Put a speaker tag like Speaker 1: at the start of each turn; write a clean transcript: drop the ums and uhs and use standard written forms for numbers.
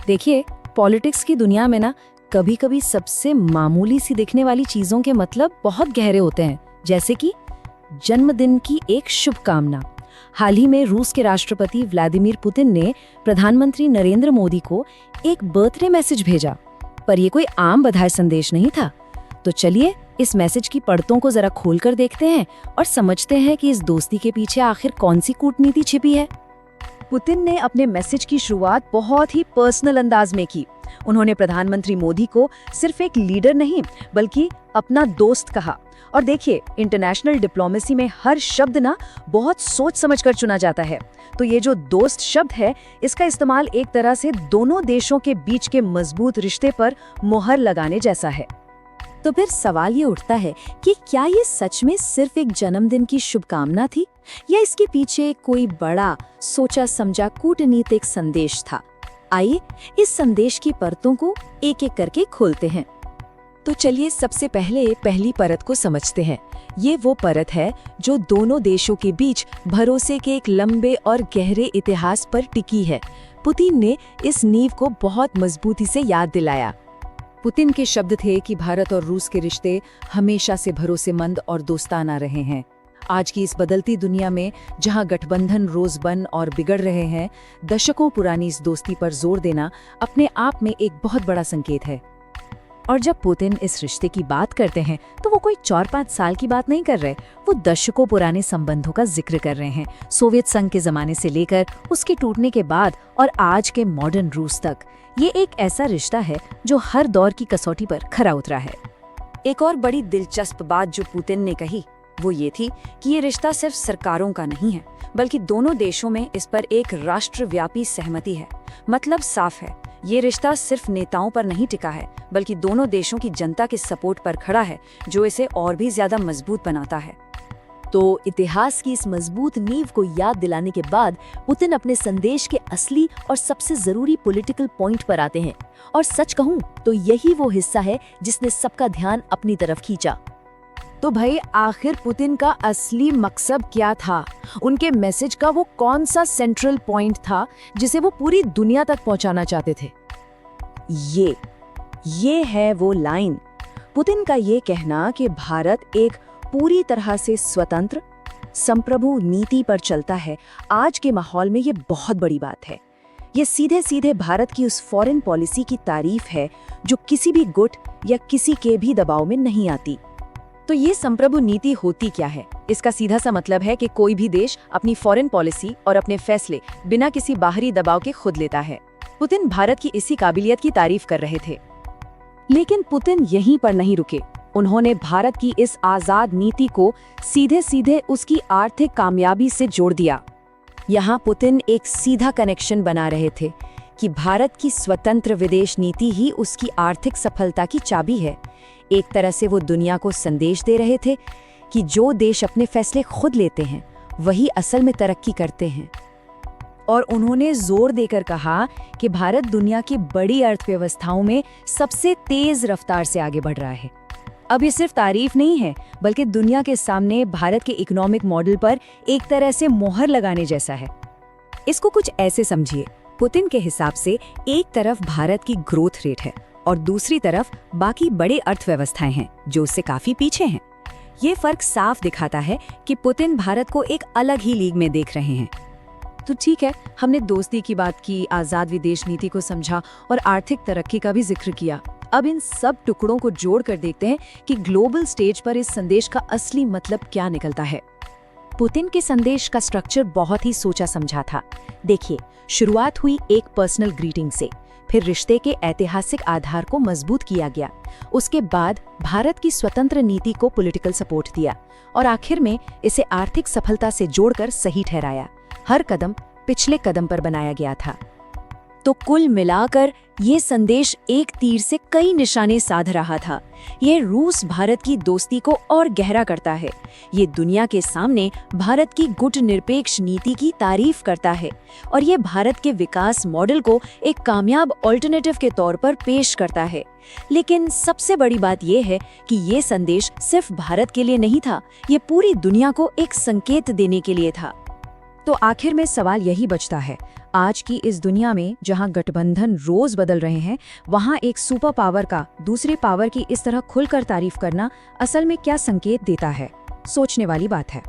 Speaker 1: देखिए, पॉलिटिक्स की दुनिया में ना कभी कभी सबसे मामूली सी दिखने वाली चीजों के मतलब बहुत गहरे होते हैं। जैसे कि जन्मदिन की एक शुभकामना। हाल ही में रूस के राष्ट्रपति व्लादिमीर पुतिन ने प्रधानमंत्री नरेंद्र मोदी को एक बर्थडे मैसेज भेजा, पर ये कोई आम बधाई संदेश नहीं था। तो चलिए इस मैसेज की परतों को जरा खोलकर देखते हैं और समझते हैं कि इस दोस्ती के पीछे आखिर कौन सी कूटनीति छिपी है। पुतिन ने अपने मैसेज की शुरुआत बहुत ही पर्सनल अंदाज में की। उन्होंने प्रधानमंत्री मोदी को सिर्फ एक लीडर नहीं बल्कि अपना दोस्त कहा। और देखिए, इंटरनेशनल डिप्लोमेसी में हर शब्द ना बहुत सोच समझकर चुना जाता है। तो ये जो दोस्त शब्द है, इसका इस्तेमाल एक तरह से दोनों देशों के बीच के मजबूत रिश्ते पर मोहर लगाने जैसा है। तो फिर सवाल ये उठता है कि क्या ये सच में सिर्फ एक जन्मदिन की शुभकामना थी या इसके पीछे कोई बड़ा सोचा समझा कूटनीतिक संदेश था। आइए इस संदेश की परतों को एक एक करके खोलते हैं।
Speaker 2: तो चलिए सबसे पहले पहली परत को समझते हैं। ये वो परत है जो दोनों देशों के बीच भरोसे के एक लंबे और गहरे इतिहास पर टिकी है। पुतिन ने इस नींव को बहुत मजबूती से याद दिलाया।
Speaker 1: पुतिन के शब्द थे कि भारत और रूस के रिश्ते हमेशा से भरोसेमंद और दोस्ताना रहे हैं। आज की इस बदलती दुनिया में जहां गठबंधन रोज बन और बिगड़ रहे हैं, दशकों पुरानी इस दोस्ती पर जोर देना अपने आप में एक बहुत बड़ा संकेत है। और जब पुतिन इस रिश्ते की बात करते हैं तो वो कोई 4-5 साल की बात नहीं कर रहे, वो दशकों पुराने संबंधों का जिक्र कर रहे हैं। सोवियत संघ के जमाने से लेकर उसके टूटने के बाद और आज के मॉडर्न रूस तक ये एक ऐसा रिश्ता है जो हर दौर की कसौटी पर खरा उतरा है। एक और बड़ी दिलचस्प बात जो पुतिन ने कही वो ये थी कि ये रिश्ता सिर्फ सरकारों का नहीं है, बल्कि दोनों देशों में इस पर एक राष्ट्रव्यापी सहमति है। मतलब साफ है, ये रिश्ता सिर्फ नेताओं पर नहीं टिका है, बल्कि दोनों देशों की जनता के सपोर्ट पर खड़ा है, जो इसे और भी ज्यादा मजबूत बनाता है। तो इतिहास की इस मजबूत नींव को याद दिलाने के बाद पुतिन अपने संदेश के असली और सबसे जरूरी पॉलिटिकल पॉइंट पर आते हैं। और सच कहूं तो यही वो हिस्सा है जिसने सबका ध्यान अपनी तरफ खींचा। तो भाई, आखिर पुतिन का असली मकसद क्या था? उनके मैसेज का वो कौन सा सेंट्रल पॉइंट था जिसे वो पूरी दुनिया तक पहुंचाना चाहते थे? ये है वो लाइन। पुतिन का ये कहना कि भारत एक पूरी तरह से स्वतंत्र संप्रभु नीति पर चलता है, आज के माहौल में ये बहुत बड़ी बात है। ये सीधे सीधे भारत की उस फॉरेन पॉलिसी की तारीफ है जो किसी भी गुट या किसी के भी दबाव में नहीं आती। तो ये संप्रभु नीति होती क्या है? इसका सीधा सा मतलब है कि कोई भी देश अपनी फॉरेन पॉलिसी और अपने फैसले बिना किसी बाहरी दबाव के खुद लेता है। पुतिन भारत की इसी काबिलियत की तारीफ कर रहे थे। लेकिन पुतिन यहीं पर नहीं रुके। उन्होंने भारत की इस आजाद नीति को सीधे सीधे उसकी आर्थिक कामयाबी से जोड़ दिया। यहाँ पुतिन एक सीधा कनेक्शन बना रहे थे कि भारत की स्वतंत्र विदेश नीति ही उसकी आर्थिक सफलता की चाबी है। एक तरह से वो दुनिया को संदेश दे रहे थे कि जो देश अपने फैसले खुद लेते हैं वही असल में तरक्की करते हैं। और उन्होंने जोर देकर कहा कि भारत दुनिया की बड़ी अर्थव्यवस्थाओं में सबसे तेज रफ्तार से आगे बढ़ रहा है। अब ये सिर्फ तारीफ नहीं है, बल्कि दुनिया के सामने भारत के इकोनॉमिक मॉडल पर एक तरह से मोहर लगाने जैसा है। इसको कुछ ऐसे समझिए, पुतिन के हिसाब से एक तरफ भारत की ग्रोथ रेट है और दूसरी तरफ बाकी बड़े अर्थव्यवस्थाएं हैं जो उससे काफी पीछे हैं। ये फर्क साफ दिखाता है कि पुतिन भारत को एक अलग ही लीग में देख रहे हैं। तो ठीक है, हमने दोस्ती की बात की, आजाद विदेश नीति को समझा और आर्थिक तरक्की का भी जिक्र किया। अब इन सब टुकड़ों को जोड़कर देखते हैं कि ग्लोबल स्टेज पर इस संदेश का असली मतलब क्या निकलता है। पुतिन के संदेश का स्ट्रक्चर बहुत ही सोचा समझा था। देखिए, शुरुआत हुई एक पर्सनल ग्रीटिंग से, फिर रिश्ते के ऐतिहासिक आधार को मजबूत किया गया, उसके बाद भारत की स्वतंत्र नीति को पॉलिटिकल सपोर्ट दिया और आखिर में इसे आर्थिक सफलता से जोड़कर सही ठहराया। हर कदम पिछले कदम पर बनाया गया था। तो कुल मिलाकर ये संदेश एक तीर से कई निशाने साध रहा था। ये रूस भारत की दोस्ती को और गहरा करता है। ये दुनिया के सामने भारत की गुट निरपेक्ष नीति की तारीफ करता है और ये भारत के विकास मॉडल को एक कामयाब ऑल्टरनेटिव के तौर पर पेश करता है। लेकिन सबसे बड़ी बात ये है कि ये संदेश सिर्फ भारत के लिए नहीं था, ये पूरी दुनिया को एक संकेत देने के लिए था। तो आखिर में सवाल यही बचता है, आज की इस दुनिया में जहां गठबंधन रोज बदल रहे हैं, वहां एक सुपर पावर का दूसरे पावर की इस तरह खुलकर तारीफ करना असल में क्या संकेत देता है? सोचने वाली बात है।